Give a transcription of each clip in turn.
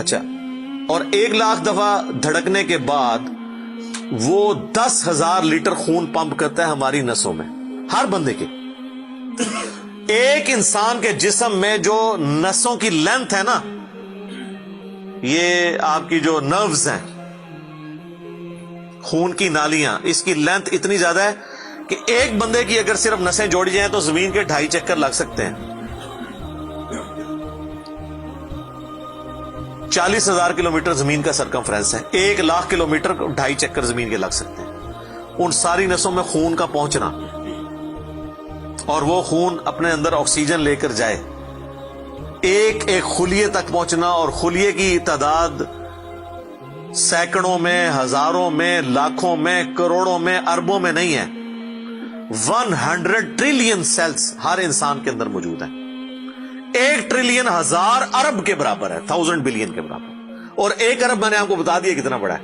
اچھا، اور 1,00,000 دفعہ دھڑکنے کے بعد وہ 10,000 لیٹر خون پمپ کرتا ہے ہماری نسوں میں، ہر بندے کے. ایک انسان کے جسم میں جو نسوں کی لینتھ ہے نا، یہ آپ کی جو نروز ہیں، خون کی نالیاں، اس کی لینتھ اتنی زیادہ ہے کہ ایک بندے کی اگر صرف نسیں جوڑی جائیں تو زمین کے 2.5 چکر لگ سکتے ہیں. 40,000 کلومیٹر زمین کا سرکمفرنس ہے، 1,00,000 کلومیٹر 2.5 چکر زمین کے لگ سکتے ہیں. ان ساری نسوں میں خون کا پہنچنا اور وہ خون اپنے اندر آکسیجن لے کر جائے، ایک ایک خلیے تک پہنچنا، اور خلیے کی تعداد سینکڑوں میں، ہزاروں میں، لاکھوں میں، کروڑوں میں، اربوں میں نہیں ہے. 100 ٹریلین سیلز ہر انسان کے اندر موجود ہیں. 1 ٹریلین 1000 ارب کے برابر ہے، 1000 بلین کے برابر. اور 1 ارب میں نے آپ کو بتا دیا کتنا بڑا ہے.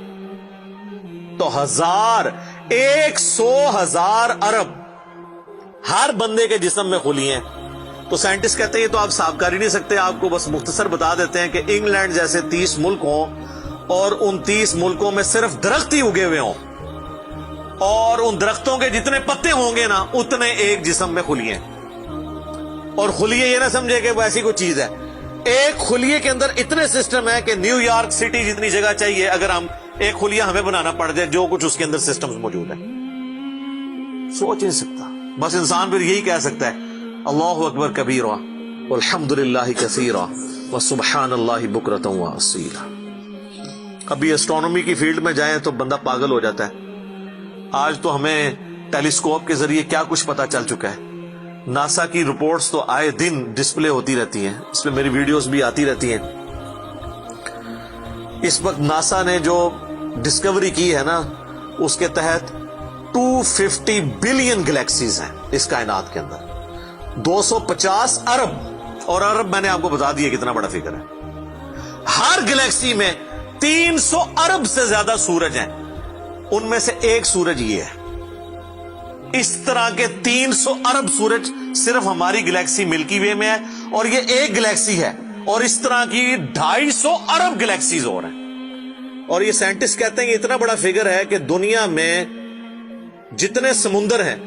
تو 100,000 ارب ہر بندے کے جسم میں خلیے ہیں. تو سائنٹسٹ کہتے ہیں یہ تو آپ صاف کر ہی نہیں سکتے. آپ کو بس مختصر بتا دیتے ہیں کہ انگلینڈ جیسے 30 ملک ہوں اور ان 30 ملکوں میں صرف درخت ہی اگے ہوئے ہوں، اور ان درختوں کے جتنے پتے ہوں گے نا اتنے ایک جسم میں خلیے ہیں. اور خلیے یہ نہ سمجھے کہ وہ ایسی کوئی چیز ہے. ایک خلیے کے اندر اتنے سسٹم ہے کہ نیو یارک سٹی جتنی جگہ چاہیے اگر ہم ایک خلیہ ہمیں بنانا پڑ جائے، جو کچھ اس کے اندر سسٹم موجود ہے. سوچ نہیں سکتا. بس انسان پھر یہی کہہ سکتا ہے اللہ اکبر کبیرا والحمد للہ کثیرا وسبحان اللہ بکرۃ واصیلا. ابھی اسٹرانومی کی فیلڈ میں جائیں تو بندہ پاگل ہو جاتا ہے. آج تو ہمیں ٹیلیسکوپ کے ذریعے کیا کچھ پتا چل چکا ہے. ناسا کی رپورٹس تو آئے دن ڈسپلے ہوتی رہتی ہیں، اس میں میری ویڈیوز بھی آتی رہتی ہیں. اس وقت ناسا نے جو ڈسکوری کی ہے نا، اس کے تحت 250 بلین گلیکسیز ہیں اس کائنات کے اندر، 250 ارب. اور ارب میں نے آپ کو بتا دیا کتنا بڑا فگر ہے. ہر گلیکسی میں 300 ارب سے زیادہ سورج ہیں، ان میں سے ایک سورج یہ ہے. اس طرح کے 300 ارب سورج صرف ہماری گلیکسی ملکی وے میں ہے، اور یہ ایک گلیکسی ہے، اور اس طرح کی 250 ارب گلیکسیز اور ہیں. اور یہ سائنٹسٹ کہتے ہیں کہ اتنا بڑا فگر ہے کہ دنیا میں جتنے سمندر ہیں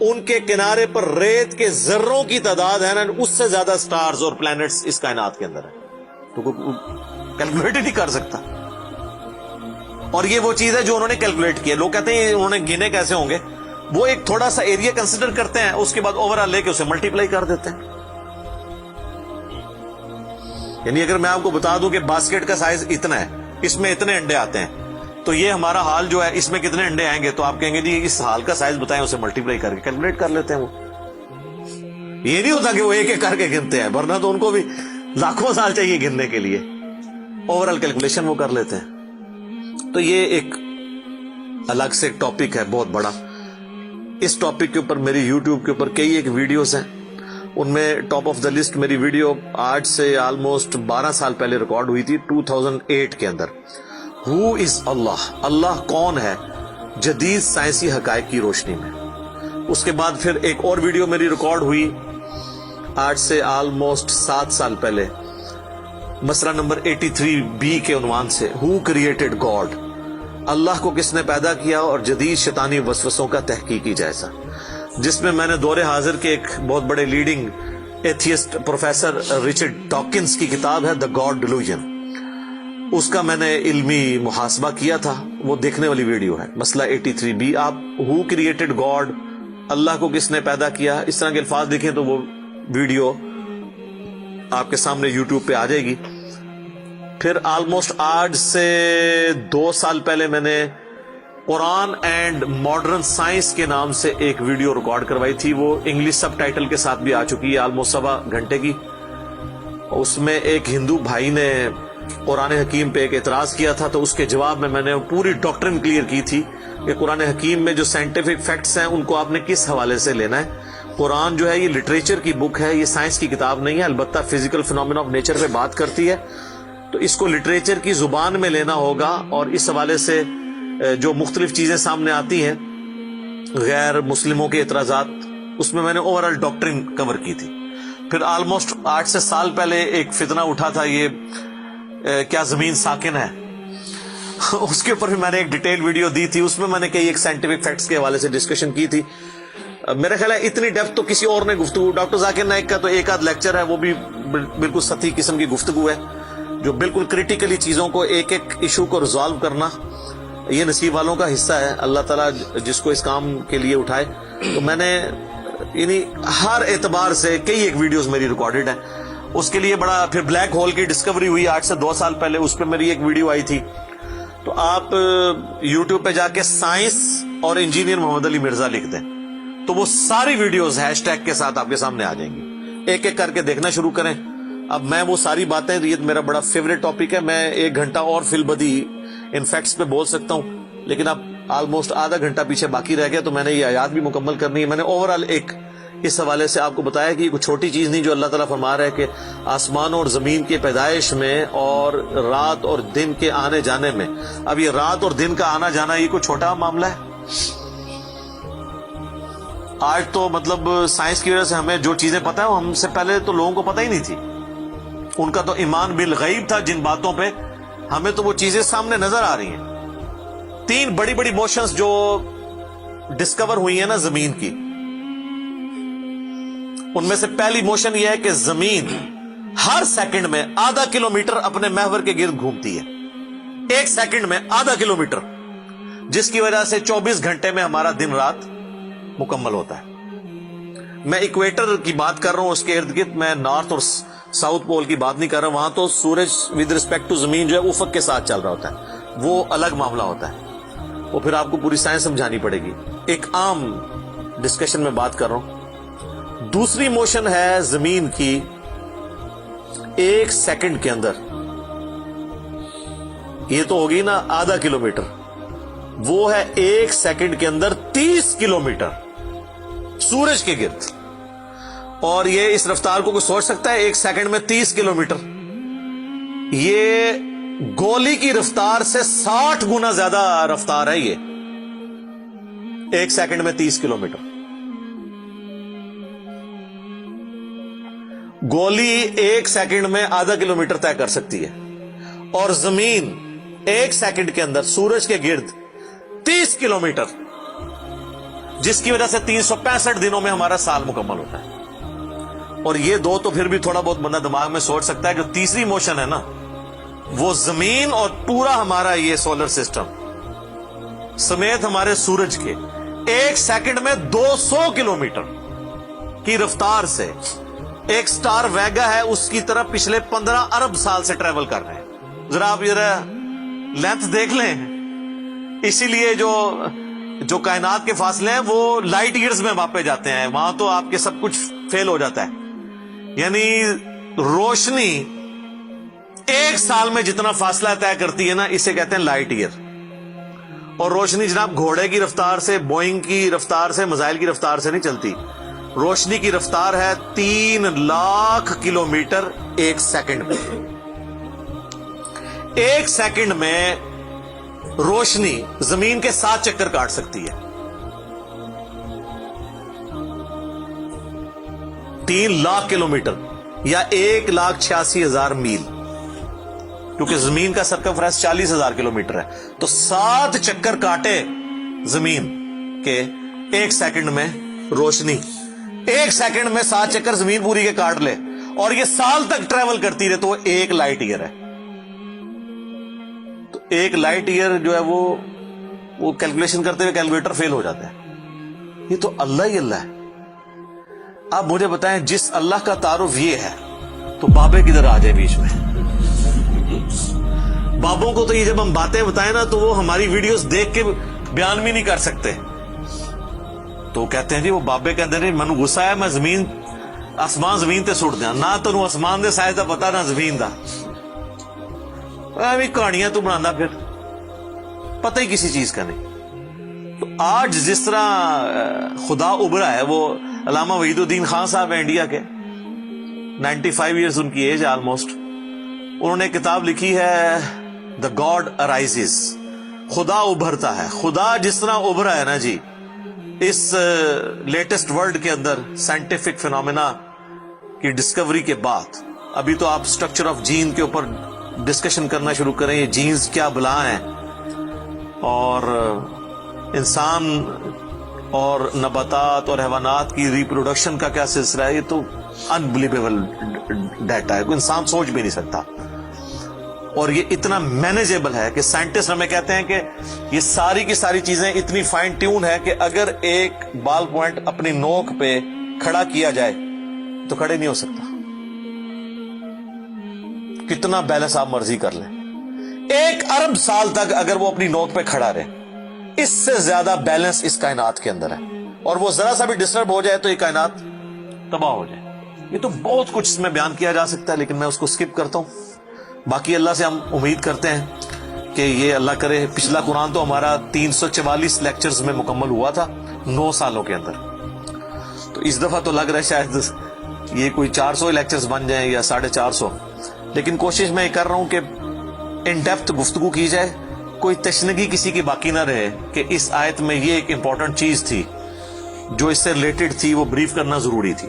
ان کے کنارے پر ریت کے ذروں کی تعداد ہے نا، اس سے زیادہ سٹارز اور پلانٹس اس کائنات کے اندر ہے. تو کوئی کیلکولیٹ ہی نہیں کر سکتا. اور یہ وہ چیز ہے جو انہوں نے کیلکولیٹ کی ہے. لوگ کہتے ہیں انہوں نے گنے کیسے ہوں گے. وہ ایک تھوڑا سا ایریا کنسیڈر کرتے ہیں، اس کے بعد اوور آل لے کے اسے ملٹیپلائی کر دیتے ہیں. یعنی اگر میں آپ کو بتا دوں کہ باسکٹ کا سائز اتنا ہے، اس میں اتنے انڈے آتے ہیں، تو یہ ہمارا حال جو ہے اس میں کتنے انڈے آئیں گے، تو آپ کہیں گے جی اس حال کا سائز بتائیں، اسے ملٹیپلائی کر کے کیلکولیٹ کر لیتے ہیں. وہ یہ نہیں ہوتا کہ وہ ایک ایک کر کے گنتے ہیں، ورنہ تو ان کو بھی لاکھوں سال چاہیے گننے کے لیے. اوور آل کیلکولیشن وہ کر لیتے ہیں. تو یہ ایک الگ سے ایک ٹاپک ہے بہت بڑا. اس ٹاپک کے اوپر میری یوٹیوب کے اوپر کئی ایک ویڈیوز ہیں. ان میں ٹاپ آف دا لسٹ میری ویڈیو آج سے آلموسٹ 12 سال پہلے ریکارڈ ہوئی تھی، 2008 کے اندر. ہو از اللہ، اللہ کون ہے جدید سائنسی حقائق کی روشنی میں. اس کے بعد پھر ایک اور ویڈیو میری ریکارڈ ہوئی آج سے آلموسٹ 7 سال پہلے، مسئلہ نمبر 83B کے عنوان سے، ہو کریٹڈ گاڈ، اللہ کو کس نے پیدا کیا اور جدید شیطانی وسوسوں کا تحقیقی جائزہ، جس میں میں نے دور حاضر کے ایک بہت بڑے leading atheist professor Richard Dawkins کی کتاب ہے دا گاڈ ڈیلوژن، اس کا میں نے علمی محاسبہ کیا تھا. وہ دیکھنے والی ویڈیو ہے، مسئلہ 83B. آپ ہو کریٹڈ گاڈ، اللہ کو کس نے پیدا کیا، اس طرح کے الفاظ دیکھیں تو وہ ویڈیو آپ کے سامنے یوٹیوب پہ آ جائے گی. پھر آلموسٹ آج سے 2 سال پہلے میں نے قرآن اینڈ ماڈرن سائنس کے نام سے ایک ویڈیو ریکارڈ کروائی تھی. وہ انگلش سب ٹائٹل کے ساتھ بھی آ چکی ہے، آلموسٹ 1.25 گھنٹے کی. اس میں ایک ہندو بھائی نے قرآن حکیم پہ ایک اعتراض کیا تھا، تو اس کے جواب میں نے پوری ڈاکٹرن کلیئر کی تھی کہ قرآن حکیم میں جو سائنٹیفک فیکٹس ہیں ان کو آپ نے کس حوالے سے لینا ہے. قرآن جو ہے یہ لٹریچر کی بک ہے، یہ سائنس کی کتاب نہیں ہے. البتہ فزیکل فینومینا آف نیچر پہ بات کرتی ہے، تو اس کو لٹریچر کی زبان میں لینا ہوگا. اور اس حوالے سے جو مختلف چیزیں سامنے آتی ہیں، غیر مسلموں کے اعتراضات، اس میں نے اوور آل ڈاکٹرن کور کی تھی. پھر آلموسٹ 8 سے سال پہلے ایک فتنہ اٹھا تھا، یہ کیا زمین ساکن ہے، اس کے اوپر بھی میں نے ایک ڈیٹیل ویڈیو دی تھی. اس میں میں نے کئی ایک سائنٹیفک فیکٹس کے حوالے سے ڈسکشن کی تھی. میرا خیال ہے اتنی ڈیپتھ تو کسی اور نے گفتگو، ڈاکٹر ذاکر نائک کا تو ایک آدھ لیکچر ہے، وہ بھی بالکل سطحی قسم کی گفتگو ہے، جو بالکل کریٹیکلی چیزوں کو ایک ایک ایشو کو ریزالو کرنا یہ نصیب والوں کا حصہ ہے. اللہ تعالیٰ جس کو اس کام کے لیے اٹھائے. تو میں نے یعنی ہر اعتبار سے کئی ایک ویڈیوز میری ریکارڈڈ ہیں. اس کے لیے بڑا پھر بلیک ہول کی ڈسکوری ہوئی آج سے 2 سال پہلے، اس پہ میری ایک ویڈیو آئی تھی. تو آپ یوٹیوب پہ جا کے سائنس اور انجینئر محمد علی مرزا لکھ دیں تو وہ ساری ویڈیوز ہیش ٹیگ کے ساتھ آپ کے سامنے آ جائیں گی. ایک ایک کر کے دیکھنا شروع کریں. اب میں وہ ساری باتیں، یہ میرا بڑا فیوریٹ ٹاپک ہے، میں 1 گھنٹہ اور فی البدی ان فیکٹس پہ بول سکتا ہوں، لیکن اب آلموسٹ آدھا گھنٹہ پیچھے باقی رہ گیا، تو میں نے یہ آیات بھی مکمل کرنی ہے. میں نے اوور آل ایک اس حوالے سے آپ کو بتایا کہ یہ کوئی چھوٹی چیز نہیں جو اللہ تعالیٰ فرما رہا ہے کہ آسمانوں اور زمین کی پیدائش میں اور رات اور دن کے آنے جانے میں. اب یہ رات اور دن کا آنا جانا یہ کوئی چھوٹا معاملہ ہے؟ آج تو مطلب سائنس کی وجہ سے ہمیں جو چیزیں پتہ ہیں وہ ہم سے پہلے تو لوگوں کو پتہ ہی نہیں تھی. ان کا تو ایمان بالغیب تھا جن باتوں پہ، ہمیں تو وہ چیزیں سامنے نظر آ رہی ہیں. 3 بڑی بڑی موشنز جو ڈسکور ہوئی ہیں نا زمین کی، ان میں سے پہلی موشن یہ ہے کہ زمین ہر سیکنڈ میں آدھا کلومیٹر اپنے محور کے گرد گھومتی ہے. 1 سیکنڈ میں آدھا کلومیٹر، جس کی وجہ سے 24 گھنٹے میں ہمارا دن رات مکمل ہوتا ہے. میں ایکویٹر کی بات کر رہا ہوں، اس کے ارد گرد، میں نارتھ اور ساؤتھ پول کی بات نہیں کر رہا ہوں. وہاں تو سورج ود ریسپیکٹ ٹو زمین جو ہے افق کے ساتھ چل رہا ہوتا ہے، وہ الگ معاملہ ہوتا ہے. وہ پھر آپ کو پوری سائنس سمجھانی پڑے گی. ایک عام ڈسکشن میں بات کر رہا ہوں. دوسری موشن ہے زمین کی 1 سیکنڈ کے اندر، یہ تو ہوگی نا آدھا کلومیٹر، وہ ہے 1 سیکنڈ کے اندر 30 کلومیٹر سورج کے گرد. اور یہ اس رفتار کو کوئی سوچ سکتا ہے؟ 1 سیکنڈ میں 30 کلومیٹر، یہ گولی کی رفتار سے 60 گنا زیادہ رفتار ہے. یہ 1 سیکنڈ میں 30 کلومیٹر. گولی 1 سیکنڈ میں آدھا کلومیٹر طے کر سکتی ہے، اور زمین 1 سیکنڈ کے اندر سورج کے گرد 30 کلومیٹر، جس کی وجہ سے 365 دنوں میں ہمارا سال مکمل ہوتا ہے. اور یہ 2 تو پھر بھی تھوڑا بہت بندہ دماغ میں سوچ سکتا ہے. جو تیسری موشن ہے نا، وہ زمین اور پورا ہمارا یہ سولر سسٹم سمیت ہمارے سورج کے 1 سیکنڈ میں 200 کلومیٹر کی رفتار سے ایک سٹار ویگا ہے اس کی طرف پچھلے 15 ارب سال سے ٹریول کر رہے ہیں. ذرا آپ لینتھ دیکھ لیں. اسی لیے جو کائنات کے فاصلے ہیں وہ لائٹ ایئرز میں ماپے جاتے ہیں. وہاں تو آپ کے سب کچھ فیل ہو جاتا ہے. یعنی روشنی 1 سال میں جتنا فاصلہ طے کرتی ہے نا، اسے کہتے ہیں لائٹ ایئر. اور روشنی جناب گھوڑے کی رفتار سے، بوئنگ کی رفتار سے، میزائل کی رفتار سے نہیں چلتی. روشنی کی رفتار ہے 3 لاکھ کلومیٹر 1 سیکنڈ میں. 1 سیکنڈ میں روشنی زمین کے 7 چکر کاٹ سکتی ہے. 3 لاکھ کلومیٹر یا 1,86,000 میل، کیونکہ زمین کا سرکمفرنس 40,000 کلومیٹر ہے. تو 7 چکر کاٹے زمین کے 1 سیکنڈ میں روشنی، 1 سیکنڈ میں 7 چکر زمین پوری کے کاٹ لے، اور یہ سال تک ٹریول کرتی رہے، تو وہ 1 لائٹ ایئر ہے. تو 1 لائٹ ایئر جو ہے وہ کیلکولیشن کرتے ہوئے کیلکولیٹر فیل ہو جاتا ہے. یہ تو اللہ ہی اللہ ہے. آپ مجھے بتائیں، جس اللہ کا تعارف یہ ہے تو بابے کدھر آ جائے بیچ میں؟ بابوں کو تو یہ جب ہم باتیں بتائیں نا تو وہ ہماری ویڈیوز دیکھ کے بیان بھی نہیں کر سکتے. تو کہتے ہیں جی وہ بابے کہتے ہیں منو غصہ ہے، میں آسمان زمین تے سٹ دیا. نہ تو آسمان دے سائز دا پتا نہ زمین دا، کہانیاں تو بنا پھر پتہ ہی کسی چیز کا نہیں. تو آج جس طرح خدا ابھرا ہے، وہ علامہ وحید الدین خان صاحب ہیں انڈیا کے، 95 ایئرز ان کی ایج ہے آلموسٹ. انہوں نے کتاب لکھی ہے دا گاڈ ارائزز، خدا ابھرتا ہے. خدا جس طرح ابھرا ہے نا جی اس لیٹسٹ ورلڈ کے اندر سائنٹیفک فینومینا کی ڈسکوری کے بعد، ابھی تو آپ سٹرکچر آف جین کے اوپر ڈسکشن کرنا شروع کریں یہ جینز کیا بلا ہیں اور انسان اور نباتات اور حیوانات کی ریپروڈکشن کا کیا سلسلہ ہے، یہ تو انبلیویبل ڈیٹا ہے، کوئی انسان سوچ بھی نہیں سکتا. اور یہ اتنا مینیجیبل ہے کہ سائنٹسٹ ہمیں کہتے ہیں کہ یہ ساری کی ساری چیزیں اتنی فائن ٹیون ہے کہ اگر ایک بال پوائنٹ اپنی نوک پہ کھڑا کیا جائے تو کھڑے نہیں ہو سکتا، کتنا بیلنس آپ مرضی کر لیں. 1 ارب سال تک اگر وہ اپنی نوک پہ کھڑا رہے، اس سے زیادہ بیلنس اس کائنات کے اندر ہے، اور وہ ذرا سا بھی ڈسٹرب ہو جائے تو یہ کائنات تباہ ہو جائے. یہ تو بہت کچھ اس میں بیان کیا جا سکتا ہے لیکن میں اس کو سکپ کرتا ہوں. باقی اللہ سے ہم امید کرتے ہیں کہ یہ اللہ کرے. پچھلا قرآن تو ہمارا 344 لیکچرز میں مکمل ہوا تھا 9 سالوں کے اندر، تو اس دفعہ تو لگ رہا ہے شاید یہ کوئی 400 لیکچرز بن جائیں یا 450. لیکن کوشش میں یہ کر رہا ہوں کہ ان ڈیپتھ گفتگو کی جائے، کوئی تشنگی کسی کی باقی نہ رہے کہ اس آیت میں یہ ایک امپورٹنٹ چیز تھی جو اس سے ریلیٹڈ تھی، وہ بریف کرنا ضروری تھی.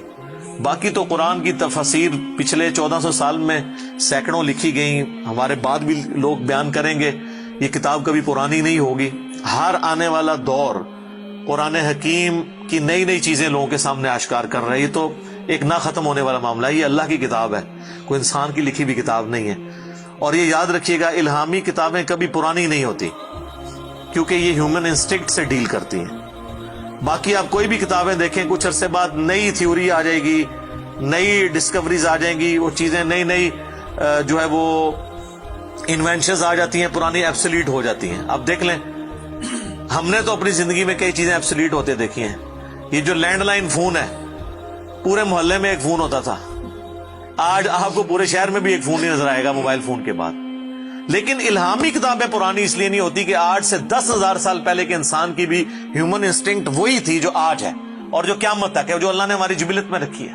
باقی تو قرآن کی تفاسیر پچھلے 1400 سال میں سینکڑوں لکھی گئیں، ہمارے بعد بھی لوگ بیان کریں گے. یہ کتاب کبھی پرانی نہیں ہوگی. ہر آنے والا دور قرآن حکیم کی نئی نئی چیزیں لوگوں کے سامنے آشکار کر رہا ہے. یہ تو ایک نہ ختم ہونے والا معاملہ ہے. یہ اللہ کی کتاب ہے، کوئی انسان کی لکھی ہوئی کتاب نہیں ہے. اور یہ یاد رکھیے گا، الہامی کتابیں کبھی پرانی نہیں ہوتی کیونکہ یہ ہیومن انسٹنکٹ سے ڈیل کرتی ہیں. باقی آپ کوئی بھی کتابیں دیکھیں، کچھ عرصے بعد نئی تھیوری آ جائے گی، نئی ڈسکوریز آ جائیں گی، وہ چیزیں نئی جو ہے وہ انوینشنز آ جاتی ہیں، پرانی ایبسلیٹ ہو جاتی ہیں. آپ دیکھ لیں، ہم نے تو اپنی زندگی میں کئی چیزیں ایبسلیٹ ہوتے دیکھی ہیں. یہ جو لینڈ لائن فون ہے، پورے محلے میں ایک فون ہوتا تھا، آج آپ کو پورے شہر میں بھی ایک فون ہی نظر آئے گا موبائل فون کے بعد. لیکن الہامی کتابیں پرانی اس لیے نہیں ہوتی کہ آج سے 10,000 سال پہلے کے انسان کی بھی ہیومن انسٹنکٹ وہی تھی جو آج ہے اور جو قیامت تک ہے، جو اللہ نے ہماری جبلت میں رکھی ہے.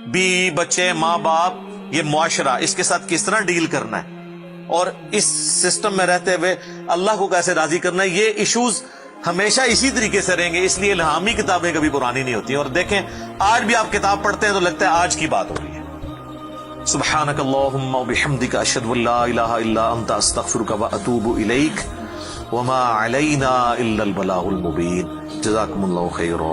بیوی بچے ماں باپ، یہ معاشرہ، اس کے ساتھ کس طرح ڈیل کرنا ہے اور اس سسٹم میں رہتے ہوئے اللہ کو کیسے راضی کرنا ہے، یہ ایشوز ہمیشہ اسی طریقے سے رہیں گے. اس لیے الہامی کتابیں کبھی پرانی نہیں ہوتی. اور دیکھیں، آج بھی آپ کتاب پڑھتے ہیں تو لگتا ہے آج کی بات ہو رہی ہے. سبحانک اللہم وبحمدک، اشہد ان لا الہ الا انت، استغفرک واتوب الیک، وما علینا الا البلاغ المبین. جزاکم اللہ خیرا.